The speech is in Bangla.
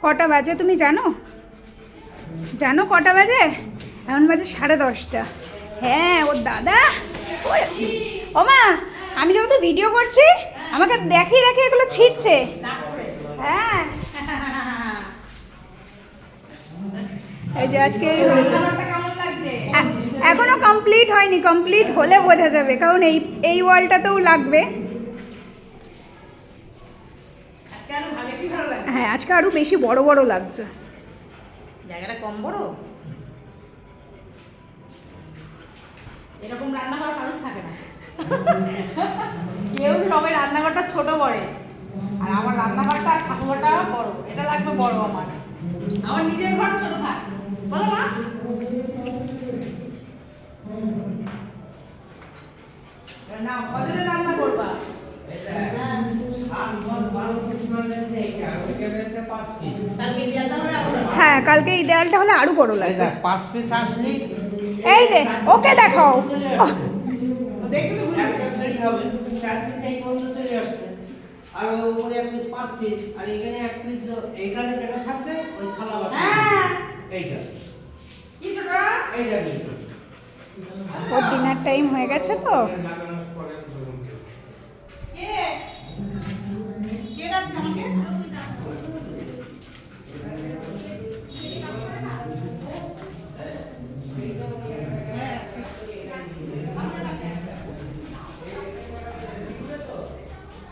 কটা বাজে তুমি জানো? জানো কটা বাজে? এখন বাজে 10:30। হ্যাঁ, ওর দাদা ও মা, আমি যেহেতু ভিডিও করছি আমাকে দেখিয়ে দেখিয়ে এগুলো ছিঁড়ছে। হ্যাঁ, এই যে আজকে এখনো কমপ্লিট হয়নি, কমপ্লিট হলে বোঝা যাবে, কারণ এই ওয়ালটাতেও লাগবে। হ্যাঁ, আজকে আরো বেশি বড় বড় লাগছে। জায়গাটা কম বড়, এরকম রান্নাঘর কারণ থাকে না। কেউ সবাই রান্নাঘরটা ছোট করে, আর আমার রান্নাঘরটা আর ঠাকুরঘরটা বড়। এটা লাগবে বড়, আমার নিজের ঘর ছোট থাক, বলো মা। না কজনে রান্না করবা? হ্যাঁ, কালকে এই দেয়ালটা হলে আরো বড় লাগবে। 5 পিস আসলে এই যে ওকে দেখাও, দেখছো তো একটা শাড়ি হবে 4 পিস এই পর্যন্ত চলে আসছে, আর ওই উপরে 1 পিস 5 পিস, আর এখানে 1 পিস এইখানে যেটা থাকবে ওই থালা বাটি। হ্যাঁ, এইটা কি ছোটা? এইটা নিয়ে ওর ডিনার টাইম হয়ে গেছে তো। কে কে ডাকছে আমাকে?